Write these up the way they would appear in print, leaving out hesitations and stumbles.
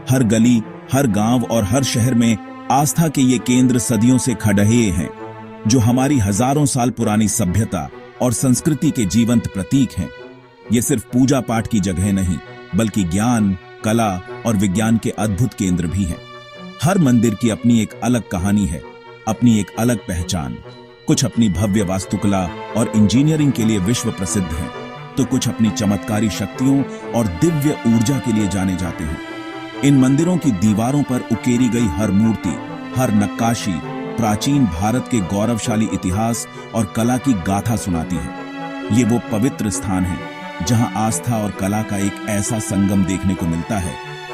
हर गली, हर गांव और हर शहर में आस्था के ये केंद्र सदियों से खड़े हैं, जो हमारी हजारों साल पुरानी सभ्यता और संस्कृति के जीवंत प्रतीक हैं। ये सिर्फ पूजा पाठ की जगह नहीं, बल्कि ज्ञान, कला और विज्ञान के अद्भुत केंद्र भी हैं। हर मंदिर की अपनी एक अलग कहानी है, अपनी एक अलग पहचान। कुछ अपनी भव्य वास्तुकला और इंजीनियरिंग के लिए विश्व प्रसिद्ध हैं, तो कुछ अपनी चमत्कारी शक्तियों और दिव्य ऊर्जा के लिए जाने जाते हैं। इन मंदिरों की दीवारों पर उकेरी गई हर मूर्ति, हर नक्काशी प्राचीन भारत के गौरवशाली इतिहास और कला की गाथा सुनाती है। ये वो पवित्र स्थान है जहां आस्था और कला का एक ऐसा संगम देखने को मिलता है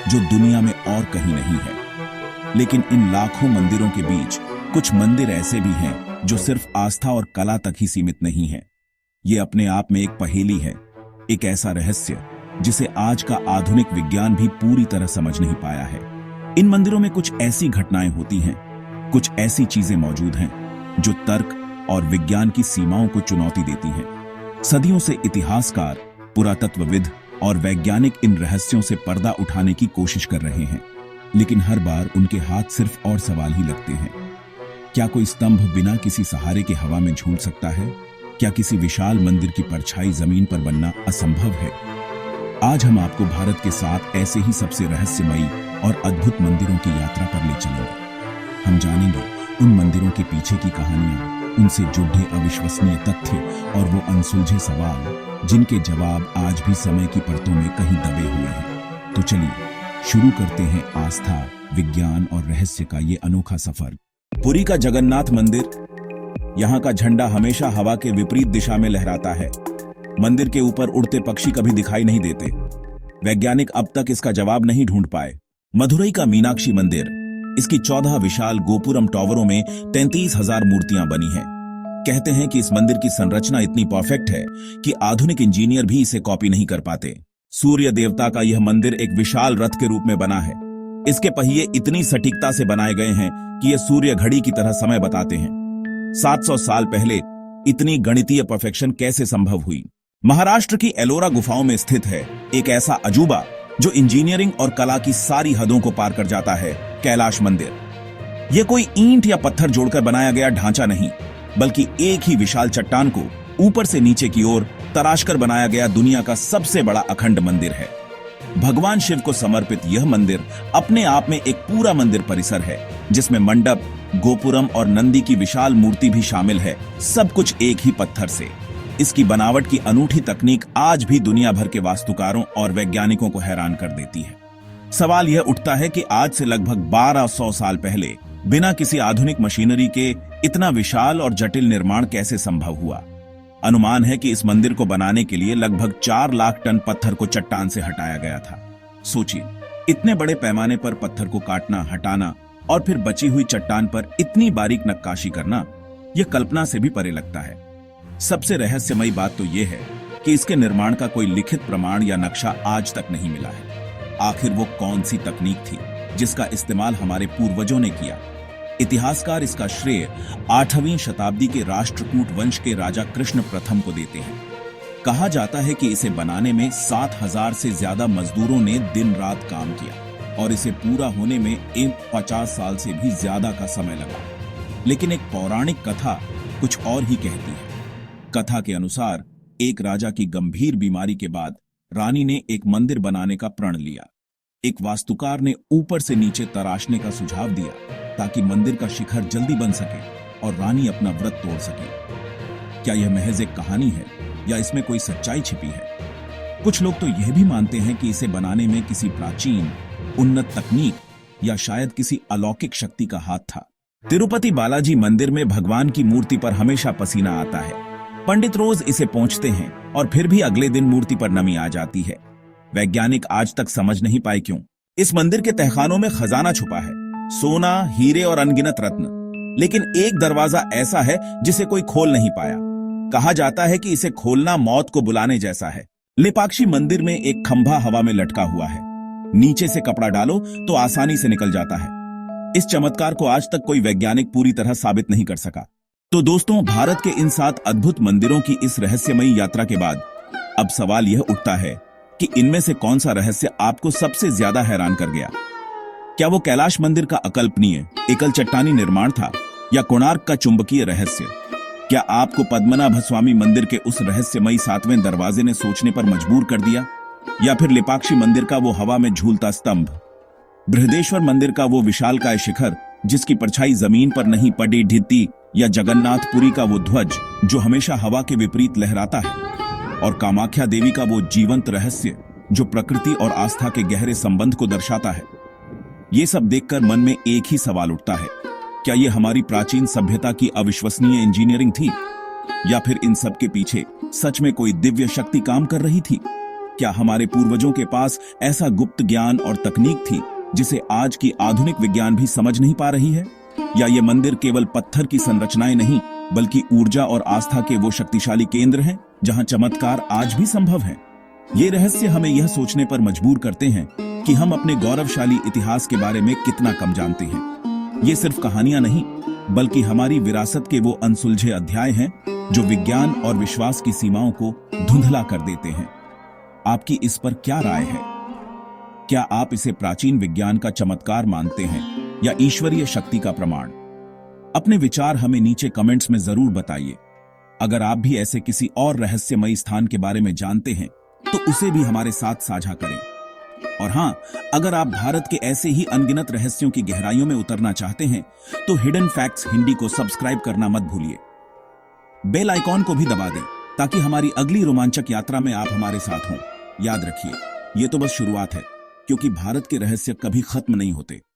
जो दुनिया में और कहीं नहीं है। लेकिन इन लाखों मंदिरों के बीच कुछ मंदिर ऐसे भी हैं जो सिर्फ आस्था और कला तक ही सीमित नहीं है। ये अपने आप में एक पहेली है, एक ऐसा रहस्य जिसे आज का आधुनिक विज्ञान भी पूरी तरह समझ नहीं पाया है। इन मंदिरों में कुछ ऐसी घटनाएं होती हैं, कुछ ऐसी चीजें मौजूद हैं जो तर्क और विज्ञान की सीमाओं को चुनौती देती हैं। सदियों से इतिहासकार, पुरातत्वविद और वैज्ञानिक इन रहस्यों से पर्दा उठाने की कोशिश कर रहे हैं, लेकिन हर बार उनके हाथ सिर्फ और सवाल ही लगते हैं। क्या कोई स्तंभ बिना किसी सहारे के हवा में झूल सकता है? क्या किसी विशाल मंदिर की परछाई जमीन पर बनना असंभव है? आज हम आपको भारत के 7 ऐसे ही सबसे रहस्यमयी और अद्भुत मंदिरों की यात्रा पर ले चलेंगे। हम जानेंगे उन मंदिरों के पीछे की कहानियां, उनसे जुड़े अविश्वसनीय तथ्य और वो अनसुलझे सवाल जिनके जवाब आज भी समय की परतों में कहीं दबे हुए हैं। तो चलिए शुरू करते हैं आस्था, विज्ञान और रहस्य का ये अनोखा सफर। पुरी का जगन्नाथ मंदिर, यहाँ का झंडा हमेशा हवा के विपरीत दिशा में लहराता है। मंदिर के ऊपर उड़ते पक्षी कभी दिखाई नहीं देते। वैज्ञानिक अब तक इसका जवाब नहीं ढूंढ पाए। मदुरई का मीनाक्षी मंदिर, इसकी 14 विशाल गोपुरम टावरों में 33,000 मूर्तियां बनी हैं। कहते हैं कि इस मंदिर की संरचना इतनी परफेक्ट है कि आधुनिक इंजीनियर भी इसे कॉपी नहीं कर पाते। सूर्य देवता का यह मंदिर एक विशाल रथ के रूप में बना है। इसके पहिए इतनी सटीकता से बनाए गए हैं कि यह सूर्य घड़ी की तरह समय बताते हैं। 700 साल पहले इतनी गणितीय परफेक्शन कैसे संभव हुई? महाराष्ट्र की एलोरा गुफाओं में स्थित है एक ऐसा अजूबा जो इंजीनियरिंग और कला की सारी हदों को पार कर जाता है, कैलाश मंदिर। यह कोई ईंट या पत्थर जोड़कर बनाया गया ढांचा नहीं, बल्कि एक ही विशाल चट्टान को ऊपर से नीचे की ओर तराशकर बनाया गया दुनिया का सबसे बड़ा अखंड मंदिर है। भगवान शिव को समर्पित यह मंदिर अपने आप में एक पूरा मंदिर परिसर है, जिसमें मंडप, गोपुरम और नंदी की विशाल मूर्ति भी शामिल है, सब कुछ एक ही पत्थर से। इसकी बनावट की अनूठी तकनीक आज भी दुनिया भर के वास्तुकारों और वैज्ञानिकों को हैरान कर देती है। सवाल यह उठता है कि आज से लगभग 1200 साल पहले बिना किसी आधुनिक मशीनरी के इतना विशाल और जटिल निर्माण कैसे संभव हुआ? अनुमान है कि इस मंदिर को बनाने के लिए लगभग 4 लाख टन पत्थर को चट्टान से हटाया गया था। सोचिए, इतने बड़े पैमाने पर पत्थर को काटना, हटाना और फिर बची हुई चट्टान पर इतनी बारीक नक्काशी करना, यह कल्पना से भी परे लगता है। सबसे रहस्यमयी बात तो यह है कि इसके निर्माण का कोई लिखित प्रमाण या नक्शा आज तक नहीं मिला है। आखिर वो कौन सी तकनीक थी जिसका इस्तेमाल हमारे पूर्वजों ने किया? इतिहासकार इसका श्रेय 8वीं शताब्दी के राष्ट्रकूट वंश के राजा कृष्ण प्रथम को देते हैं। कहा जाता है कि इसे बनाने में 7,000 से ज्यादा मजदूरों ने दिन रात काम किया और इसे पूरा होने में 50 साल से भी ज्यादा का समय लगा। लेकिन एक पौराणिक कथा कुछ और ही कहती है। कथा के अनुसार एक राजा की गंभीर बीमारी के बाद रानी ने एक मंदिर बनाने का प्रण लिया। एक वास्तुकार ने ऊपर से नीचे तराशने का सुझाव दिया ताकि मंदिर का शिखर जल्दी बन सके और रानी अपना व्रत तोड़ सके। क्या यह महज एक कहानी है या इसमें कोई सच्चाई छिपी है? कुछ लोग तो यह भी मानते हैं कि इसे बनाने में किसी प्राचीन उन्नत तकनीक या शायद किसी अलौकिक शक्ति का हाथ था। तिरुपति बालाजी मंदिर में भगवान की मूर्ति पर हमेशा पसीना आता है। पंडित रोज इसे पोंछते हैं और फिर भी अगले दिन मूर्ति पर नमी आ जाती है। वैज्ञानिक आज तक समझ नहीं पाए क्यों। इस मंदिर के तहखानों में खजाना छुपा है, सोना, हीरे और अनगिनत रत्न। लेकिन एक दरवाजा ऐसा है जिसे कोई खोल नहीं पाया। कहा जाता है कि इसे खोलना मौत को बुलाने जैसा है। लेपाक्षी मंदिर में एक खंभा हवा में लटका हुआ है। नीचे से कपड़ा डालो तो आसानी से निकल जाता है। इस चमत्कार को आज तक कोई वैज्ञानिक पूरी तरह साबित नहीं कर सका। तो दोस्तों, भारत के इन 7 अद्भुत मंदिरों की इस रहस्यमयी यात्रा के बाद अब सवाल यह उठता है कि इनमें से कौन सा रहस्य आपको सबसे ज्यादा हैरान कर गया? क्या वो कैलाश मंदिर का अकल्पनीय एकल चट्टानी निर्माण था, या कोणार्क का चुंबकीय रहस्य? क्या आपको पद्मनाभ स्वामी मंदिर के उस रहस्यमयी 7वें दरवाजे ने सोचने पर मजबूर कर दिया, या फिर लेपाक्षी मंदिर का वो हवा में झूलता स्तंभ, बृहदेश्वर मंदिर का वो विशालकाय शिखर जिसकी परछाई जमीन पर नहीं पड़ी ढित्ती, या जगन्नाथपुरी का वो ध्वज जो हमेशा हवा के विपरीत लहराता है, और कामाख्या देवी का वो जीवंत रहस्य जो प्रकृति और आस्था के गहरे संबंध को दर्शाता है? ये सब देखकर मन में एक ही सवाल उठता है, क्या ये हमारी प्राचीन सभ्यता की अविश्वसनीय इंजीनियरिंग थी, या फिर इन सब के पीछे सच में कोई दिव्य शक्ति काम कर रही थी? क्या हमारे पूर्वजों के पास ऐसा गुप्त ज्ञान और तकनीक थी जिसे आज की आधुनिक विज्ञान भी समझ नहीं पा रही है? या ये मंदिर केवल पत्थर की संरचनाएं नहीं, बल्कि ऊर्जा और आस्था के वो शक्तिशाली केंद्र हैं जहां चमत्कार आज भी संभव है? ये रहस्य हमें यह सोचने पर मजबूर करते हैं कि हम अपने गौरवशाली इतिहास के बारे में कितना कम जानते हैं। ये सिर्फ कहानियां नहीं, बल्कि हमारी विरासत के वो अनसुलझे अध्याय हैं जो विज्ञान और विश्वास की सीमाओं को धुंधला कर देते हैं। आपकी इस पर क्या राय है? क्या आप इसे प्राचीन विज्ञान का चमत्कार मानते हैं या ईश्वरीय शक्ति का प्रमाण? अपने विचार हमें नीचे कमेंट्स में जरूर बताइए। अगर आप भी ऐसे किसी और रहस्यमयी स्थान के बारे में जानते हैं तो उसे भी हमारे साथ साझा करें। और हां, अगर आप भारत के ऐसे ही अनगिनत रहस्यों की गहराइयों में उतरना चाहते हैं तो हिडन फैक्ट्स हिंदी को सब्सक्राइब करना मत भूलिए। बेल आइकॉन को भी दबा दें ताकि हमारी अगली रोमांचक यात्रा में आप हमारे साथ हों। याद रखिए, ये तो बस शुरुआत है, क्योंकि भारत के रहस्य कभी खत्म नहीं होते।